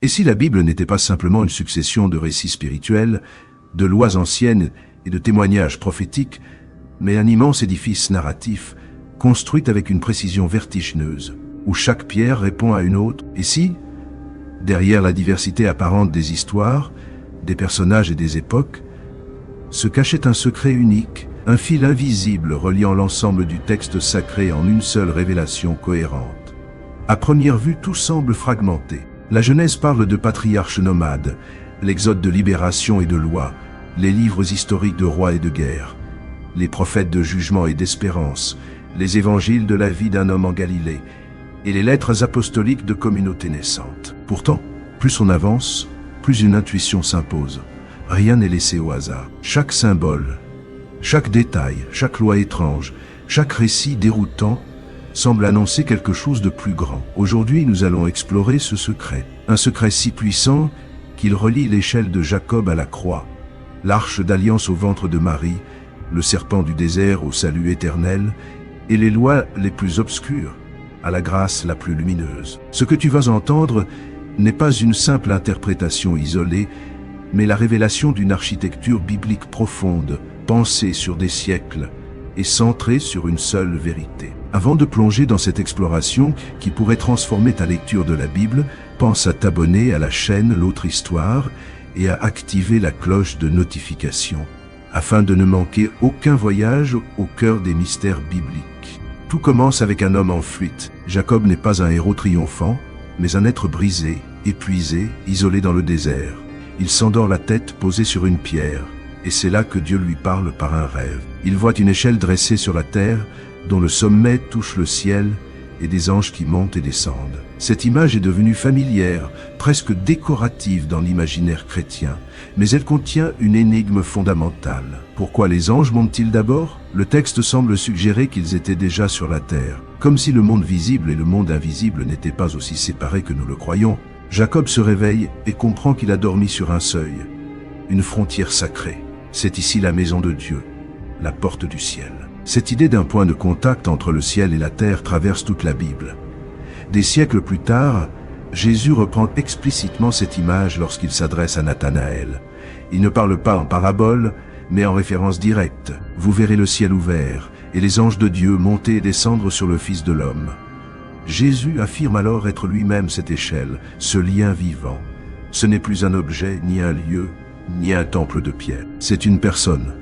Et si la Bible n'était pas simplement une succession de récits spirituels, de lois anciennes et de témoignages prophétiques, mais un immense édifice narratif, construit avec une précision vertigineuse, où chaque pierre répond à une autre, et si, derrière la diversité apparente des histoires, des personnages et des époques, se cachait un secret unique, un fil invisible reliant l'ensemble du texte sacré en une seule révélation cohérente. À première vue, tout semble fragmenté. La Genèse parle de patriarches nomades, l'Exode de libération et de loi, les livres historiques de rois et de guerre, les prophètes de jugement et d'espérance, les évangiles de la vie d'un homme en Galilée, et les lettres apostoliques de communautés naissantes. Pourtant, plus on avance, plus une intuition s'impose. Rien n'est laissé au hasard. Chaque symbole, chaque détail, chaque loi étrange, chaque récit déroutant semble annoncer quelque chose de plus grand. Aujourd'hui, nous allons explorer ce secret. Un secret si puissant qu'il relie l'échelle de Jacob à la croix, l'arche d'alliance au ventre de Marie, le serpent du désert au salut éternel, et les lois les plus obscures à la grâce la plus lumineuse. Ce que tu vas entendre n'est pas une simple interprétation isolée, mais la révélation d'une architecture biblique profonde, pensée sur des siècles et centrée sur une seule vérité. Avant de plonger dans cette exploration qui pourrait transformer ta lecture de la Bible, pense à t'abonner à la chaîne L'Autre Histoire et à activer la cloche de notification, afin de ne manquer aucun voyage au cœur des mystères bibliques. Tout commence avec un homme en fuite. Jacob n'est pas un héros triomphant, mais un être brisé, épuisé, isolé dans le désert. Il s'endort la tête posée sur une pierre, et c'est là que Dieu lui parle par un rêve. Il voit une échelle dressée sur la terre, dont le sommet touche le ciel, et des anges qui montent et descendent. Cette image est devenue familière, presque décorative dans l'imaginaire chrétien, mais elle contient une énigme fondamentale. Pourquoi les anges montent-ils d'abord? Le texte semble suggérer qu'ils étaient déjà sur la terre. Comme si le monde visible et le monde invisible n'étaient pas aussi séparés que nous le croyons, Jacob se réveille et comprend qu'il a dormi sur un seuil, une frontière sacrée. C'est ici la maison de Dieu, la porte du ciel. Cette idée d'un point de contact entre le ciel et la terre traverse toute la Bible. Des siècles plus tard, Jésus reprend explicitement cette image lorsqu'il s'adresse à Nathanaël. Il ne parle pas en parabole, mais en référence directe. Vous verrez le ciel ouvert et les anges de Dieu monter et descendre sur le Fils de l'homme. Jésus affirme alors être lui-même cette échelle, ce lien vivant. Ce n'est plus un objet, ni un lieu, ni un temple de pierre. C'est une personne.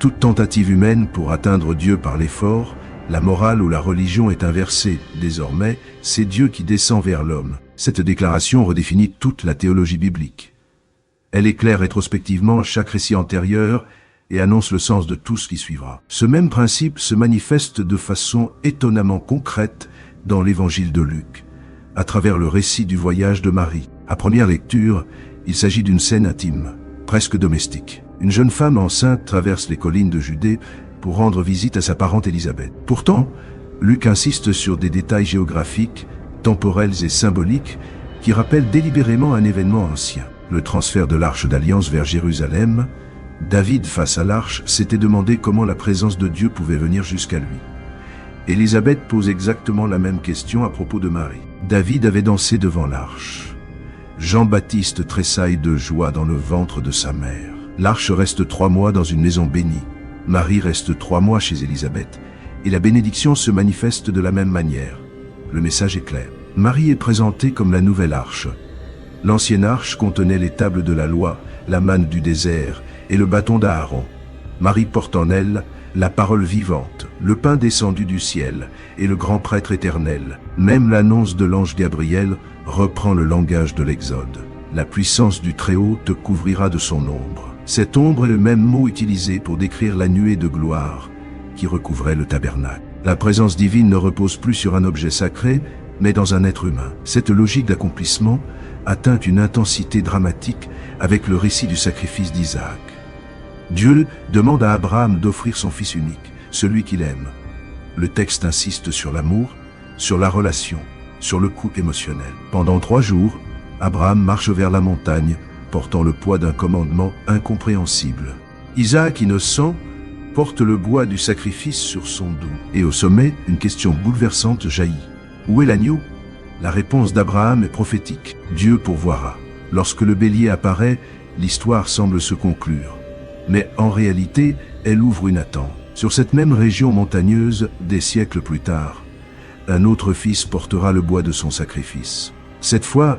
Toute tentative humaine pour atteindre Dieu par l'effort, la morale ou la religion est inversée. Désormais, c'est Dieu qui descend vers l'homme. Cette déclaration redéfinit toute la théologie biblique. Elle éclaire rétrospectivement chaque récit antérieur et annonce le sens de tout ce qui suivra. Ce même principe se manifeste de façon étonnamment concrète dans l'évangile de Luc, à travers le récit du voyage de Marie. À première lecture, il s'agit d'une scène intime, presque domestique. Une jeune femme enceinte traverse les collines de Judée pour rendre visite à sa parente Élisabeth. Pourtant, Luc insiste sur des détails géographiques, temporels et symboliques qui rappellent délibérément un événement ancien. Le transfert de l'arche d'alliance vers Jérusalem. David, face à l'arche, s'était demandé comment la présence de Dieu pouvait venir jusqu'à lui. Élisabeth pose exactement la même question à propos de Marie. David avait dansé devant l'arche. Jean-Baptiste tressaille de joie dans le ventre de sa mère. L'arche reste 3 mois dans une maison bénie. Marie reste 3 mois chez Élisabeth. Et la bénédiction se manifeste de la même manière. Le message est clair. Marie est présentée comme la nouvelle arche. L'ancienne arche contenait les tables de la loi, la manne du désert et le bâton d'Aaron. Marie porte en elle la parole vivante, le pain descendu du ciel et le grand prêtre éternel. Même l'annonce de l'ange Gabriel reprend le langage de l'Exode. La puissance du Très-Haut te couvrira de son ombre. Cette ombre est le même mot utilisé pour décrire la nuée de gloire qui recouvrait le tabernacle. La présence divine ne repose plus sur un objet sacré, mais dans un être humain. Cette logique d'accomplissement atteint une intensité dramatique avec le récit du sacrifice d'Isaac. Dieu demande à Abraham d'offrir son fils unique, celui qu'il aime. Le texte insiste sur l'amour, sur la relation, sur le coup émotionnel. Pendant 3 jours, Abraham marche vers la montagne, portant le poids d'un commandement incompréhensible. Isaac, innocent, porte le bois du sacrifice sur son dos. Et au sommet, une question bouleversante jaillit. Où est l'agneau? La réponse d'Abraham est prophétique. Dieu pourvoira. Lorsque le bélier apparaît, l'histoire semble se conclure. Mais en réalité, elle ouvre une attente. Sur cette même région montagneuse, des siècles plus tard, un autre fils portera le bois de son sacrifice. Cette fois,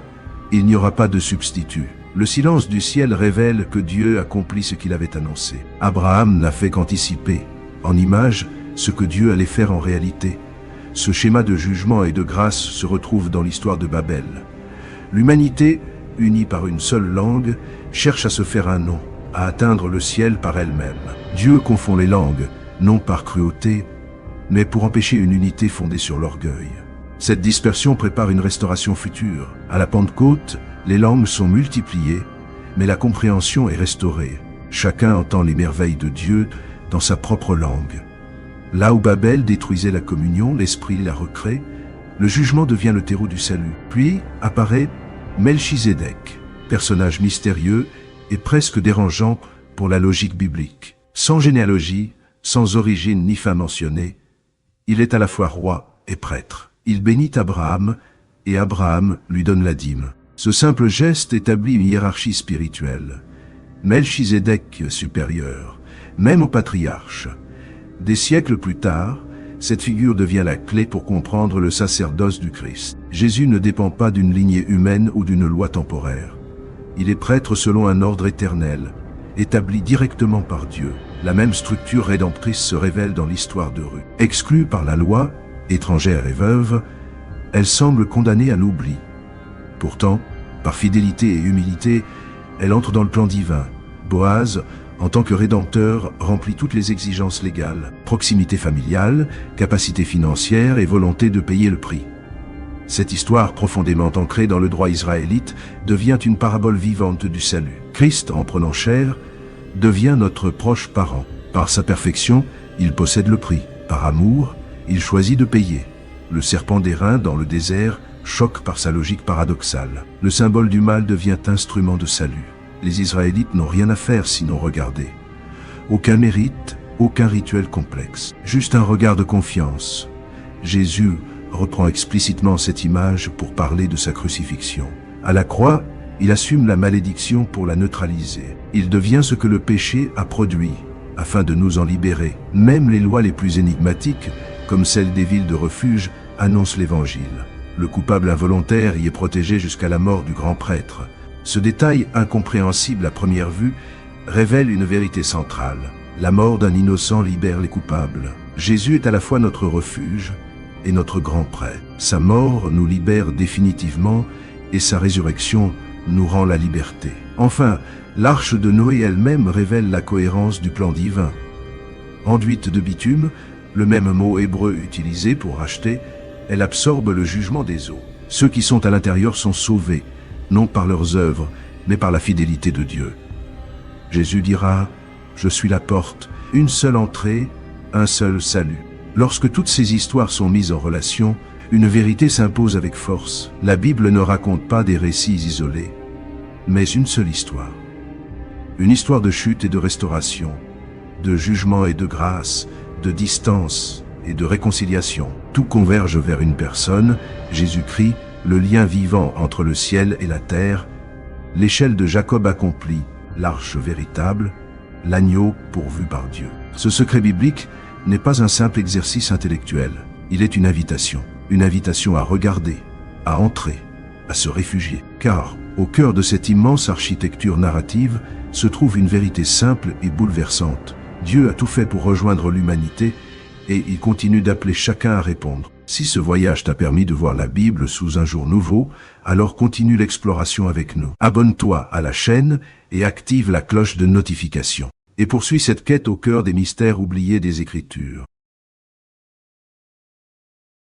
il n'y aura pas de substitut. Le silence du ciel révèle que Dieu accomplit ce qu'il avait annoncé. Abraham n'a fait qu'anticiper, en image, ce que Dieu allait faire en réalité. Ce schéma de jugement et de grâce se retrouve dans l'histoire de Babel. L'humanité, unie par une seule langue, cherche à se faire un nom, à atteindre le ciel par elle-même. Dieu confond les langues, non par cruauté, mais pour empêcher une unité fondée sur l'orgueil. Cette dispersion prépare une restauration future. À la Pentecôte, les langues sont multipliées, mais la compréhension est restaurée. Chacun entend les merveilles de Dieu dans sa propre langue. Là où Babel détruisait la communion, l'esprit la recrée, le jugement devient le terreau du salut. Puis apparaît Melchizedek, personnage mystérieux et presque dérangeant pour la logique biblique. Sans généalogie, sans origine ni fin mentionnée, il est à la fois roi et prêtre. Il bénit Abraham, et Abraham lui donne la dîme. Ce simple geste établit une hiérarchie spirituelle. Melchizedek supérieur, même au patriarche. Des siècles plus tard, cette figure devient la clé pour comprendre le sacerdoce du Christ. Jésus ne dépend pas d'une lignée humaine ou d'une loi temporaire. Il est prêtre selon un ordre éternel, établi directement par Dieu. La même structure rédemptrice se révèle dans l'histoire de Ruth. Exclue par la loi, étrangère et veuve, elle semble condamnée à l'oubli. Pourtant, par fidélité et humilité, elle entre dans le plan divin. Boaz, en tant que rédempteur, remplit toutes les exigences légales. Proximité familiale, capacité financière et volonté de payer le prix. Cette histoire, profondément ancrée dans le droit israélite, devient une parabole vivante du salut. Christ, en prenant chair, devient notre proche parent. Par sa perfection, il possède le prix. Par amour, il choisit de payer. Le serpent d'airain dans le désert choque par sa logique paradoxale. Le symbole du mal devient instrument de salut. Les Israélites n'ont rien à faire sinon regarder. Aucun mérite, aucun rituel complexe. Juste un regard de confiance. Jésus reprend explicitement cette image pour parler de sa crucifixion. À la croix, il assume la malédiction pour la neutraliser. Il devient ce que le péché a produit, afin de nous en libérer. Même les lois les plus énigmatiques, comme celles des villes de refuge, annoncent l'Évangile. Le coupable involontaire y est protégé jusqu'à la mort du grand prêtre. Ce détail incompréhensible à première vue révèle une vérité centrale. La mort d'un innocent libère les coupables. Jésus est à la fois notre refuge et notre grand prêtre. Sa mort nous libère définitivement et sa résurrection nous rend la liberté. Enfin, l'arche de Noé elle-même révèle la cohérence du plan divin. Enduite de bitume, le même mot hébreu utilisé pour racheter, elle absorbe le jugement des eaux. Ceux qui sont à l'intérieur sont sauvés, non par leurs œuvres, mais par la fidélité de Dieu. Jésus dira, « Je suis la porte, une seule entrée, un seul salut ». Lorsque toutes ces histoires sont mises en relation, une vérité s'impose avec force. La Bible ne raconte pas des récits isolés, mais une seule histoire. Une histoire de chute et de restauration, de jugement et de grâce, de distance et de réconciliation. Tout converge vers une personne, Jésus-Christ, le lien vivant entre le ciel et la terre, l'échelle de Jacob accomplie, l'arche véritable, l'agneau pourvu par Dieu. Ce secret biblique n'est pas un simple exercice intellectuel, il est une invitation à regarder, à entrer, à se réfugier. Car, au cœur de cette immense architecture narrative, se trouve une vérité simple et bouleversante. Dieu a tout fait pour rejoindre l'humanité, et il continue d'appeler chacun à répondre. Si ce voyage t'a permis de voir la Bible sous un jour nouveau, alors continue l'exploration avec nous. Abonne-toi à la chaîne et active la cloche de notification. Et poursuis cette quête au cœur des mystères oubliés des Écritures.